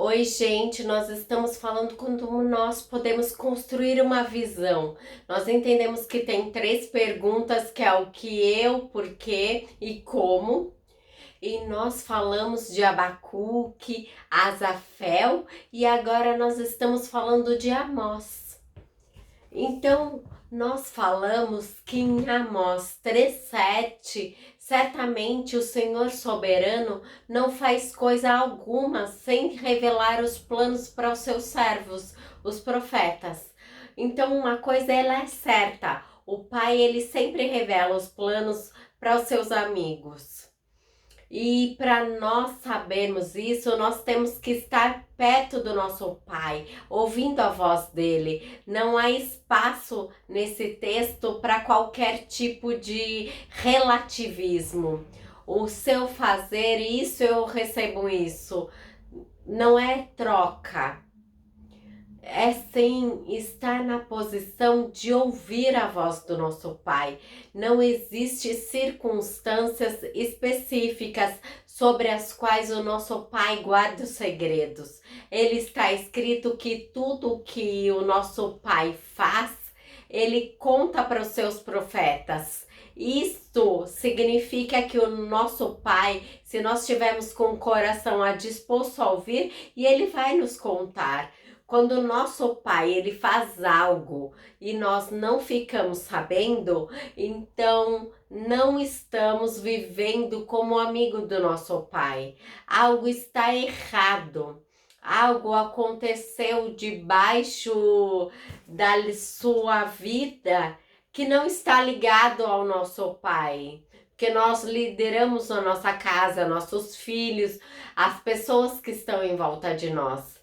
Oi, gente, nós estamos falando como nós podemos construir uma visão. Nós entendemos que tem três perguntas, que é o que eu, por quê e como. E nós falamos de Abacuque, Asafel e agora nós estamos falando de Amós. Então, nós falamos que em Amós 3:7, certamente o Senhor soberano não faz coisa alguma sem revelar os planos para os seus servos, os profetas. Então, uma coisa ela é certa, o Pai ele sempre revela os planos para os seus amigos. E para nós sabermos isso, nós temos que estar perto do nosso Pai, ouvindo a voz dele. Não há espaço nesse texto para qualquer tipo de relativismo. O seu fazer isso, eu recebo isso. Não é troca. É sim estar na posição de ouvir a voz do nosso Pai. Não existe circunstâncias específicas sobre as quais o nosso Pai guarda os segredos. Ele está escrito que tudo o que o nosso Pai faz, ele conta para os seus profetas. Isto significa que o nosso Pai, se nós tivermos com o coração disposto a ouvir, e ele vai nos contar. Quando o nosso pai ele faz algo e nós não ficamos sabendo, então não estamos vivendo como amigo do nosso pai. Algo está errado. Algo aconteceu debaixo da sua vida que não está ligado ao nosso pai. Porque nós lideramos a nossa casa, nossos filhos, as pessoas que estão em volta de nós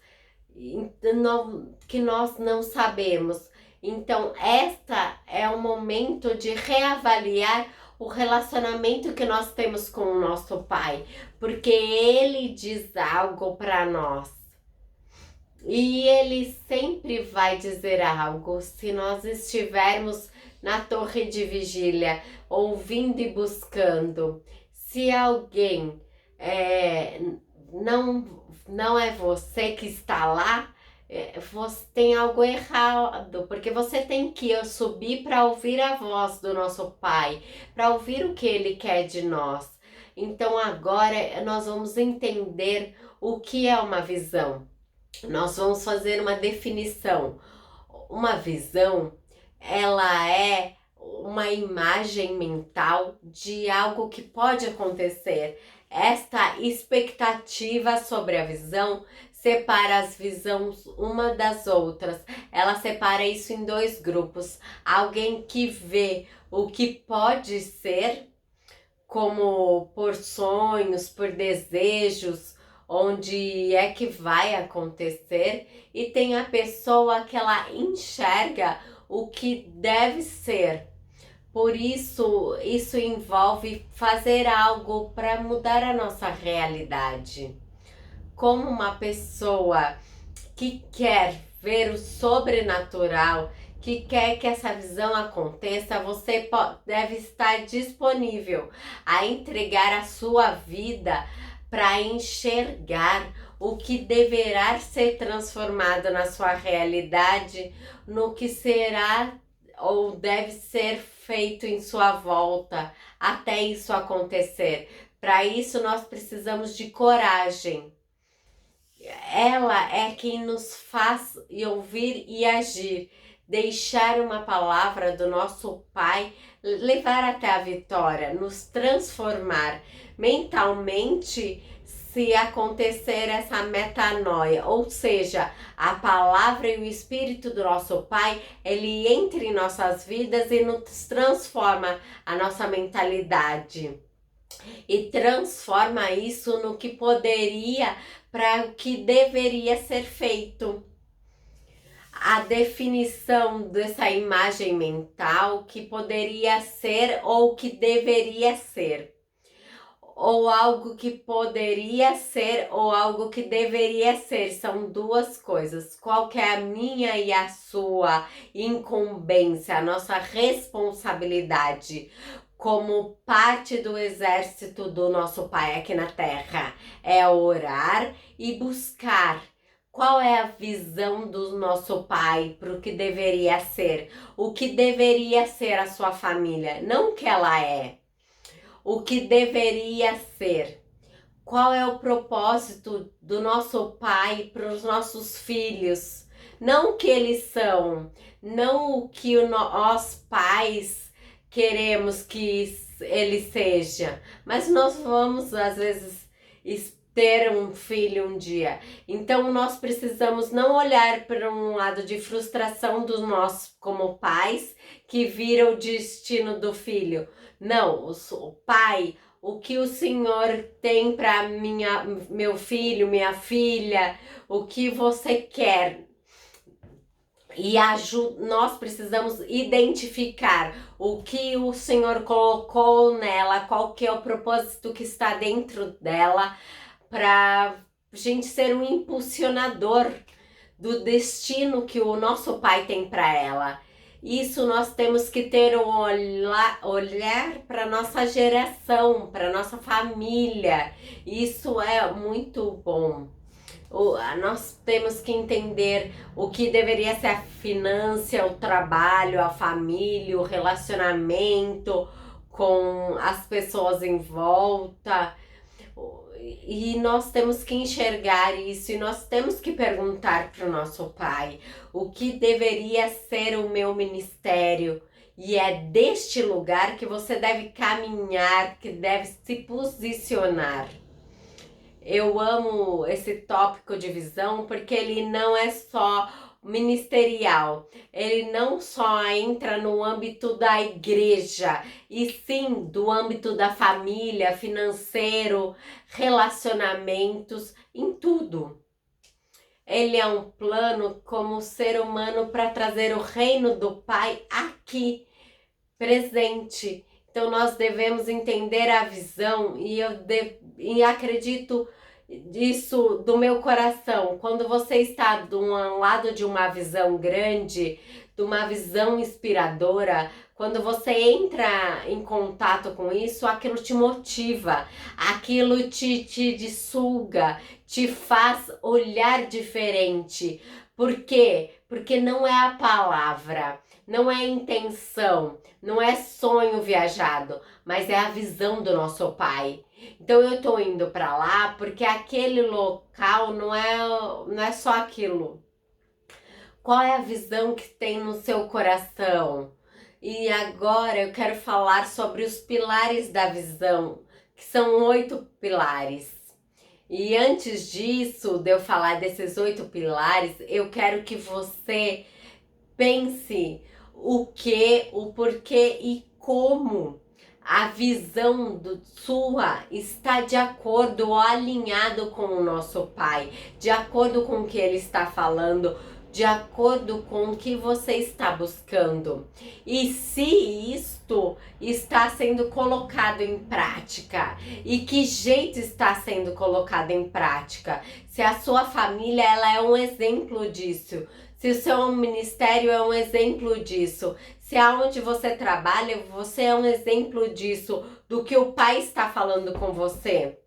que nós não sabemos. Então, esta é o momento de reavaliar o relacionamento que nós temos com o nosso Pai, porque Ele diz algo para nós. E Ele sempre vai dizer algo se nós estivermos na torre de vigília, ouvindo e buscando. Se alguém não é você que está lá, você tem algo errado, porque você tem que subir para ouvir a voz do nosso Pai, para ouvir o que Ele quer de nós. Então agora nós vamos entender o que é uma visão. Nós vamos fazer uma definição. Uma visão, ela é uma imagem mental de algo que pode acontecer. Esta expectativa sobre a visão separa as visões uma das outras. Ela separa isso em dois grupos. Alguém que vê o que pode ser, como por sonhos, por desejos, onde é que vai acontecer, e tem a pessoa que ela enxerga o que deve ser. Por isso, isso envolve fazer algo para mudar a nossa realidade. Como uma pessoa que quer ver o sobrenatural, que quer que essa visão aconteça, você deve estar disponível a entregar a sua vida para enxergar o que deverá ser transformado na sua realidade, no que será ou deve ser feito em sua volta até isso acontecer. Para isso nós precisamos de coragem. Ela é quem nos faz ouvir e agir, deixar uma palavra do nosso Pai levar até a vitória, nos transformar mentalmente. Se acontecer essa metanoia, ou seja, a palavra e o Espírito do nosso Pai, ele entra em nossas vidas e nos transforma a nossa mentalidade e transforma isso no que poderia para o que deveria ser feito. A definição dessa imagem mental que poderia ser ou que deveria ser, ou algo que poderia ser ou algo que deveria ser, são duas coisas. Qual que é a minha e a sua incumbência, a nossa responsabilidade? como parte do exército do nosso Pai aqui na Terra. É orar e buscar. Qual é a visão do nosso Pai para o que deveria ser? O que deveria ser a sua família? Não o que ela é. O que deveria ser. Qual é o propósito do nosso Pai para os nossos filhos? Não o que eles são, não o que nós pais queremos que ele seja, mas nós vamos às vezes ter um filho um dia. Então nós precisamos não olhar para um lado de frustração dos nós como pais que vira o destino do filho. Não, o pai, o que o Senhor tem para meu filho, minha filha, o que você quer. E nós precisamos identificar o que o Senhor colocou nela, qual que é o propósito que está dentro dela, para a gente ser um impulsionador do destino que o nosso Pai tem para ela. Isso nós temos que ter um olhar para nossa geração, para nossa família. Isso é muito bom. Nós temos que entender o que deveria ser a finança, o trabalho, a família, o relacionamento com as pessoas em volta. E nós temos que enxergar isso e nós temos que perguntar para o nosso Pai o que deveria ser o meu ministério. E é deste lugar que você deve caminhar, que deve se posicionar. Eu amo esse tópico de visão porque ele não é só ministerial, ele não só entra no âmbito da igreja, e sim do âmbito da família, financeiro, relacionamentos, em tudo. Ele é um plano como ser humano para trazer o reino do Pai aqui, presente. Então nós devemos entender a visão e acredito isso do meu coração. Quando você está do lado de uma visão grande, de uma visão inspiradora, quando você entra em contato com isso, aquilo te motiva, aquilo te suga, te faz olhar diferente. Por quê? Porque não é a palavra, não é a intenção, não é sonho viajado, mas é a visão do nosso Pai. Então eu tô indo para lá porque aquele local não é só aquilo. Qual é a visão que tem no seu coração? E agora eu quero falar sobre os pilares da visão, que são 8 pilares. E antes disso, de eu falar desses 8 pilares, eu quero que você pense o que, o porquê e como a visão sua está de acordo ou alinhado com o nosso Pai, de acordo com o que Ele está falando, de acordo com o que você está buscando. E se isto está sendo colocado em prática, e que jeito está sendo colocado em prática? Se a sua família ela é um exemplo disso, se o seu ministério é um exemplo disso, se aonde você trabalha, você é um exemplo disso, do que o Pai está falando com você.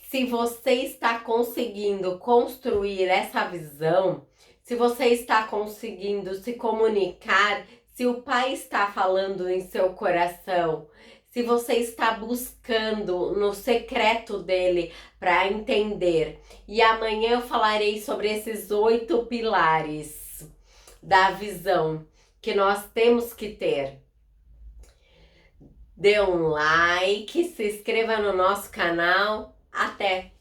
Se você está conseguindo construir essa visão, se você está conseguindo se comunicar, se o Pai está falando em seu coração, se você está buscando no secreto dele para entender. E amanhã eu falarei sobre esses 8 pilares da visão que nós temos que ter. Dê um like, se inscreva no nosso canal. Até!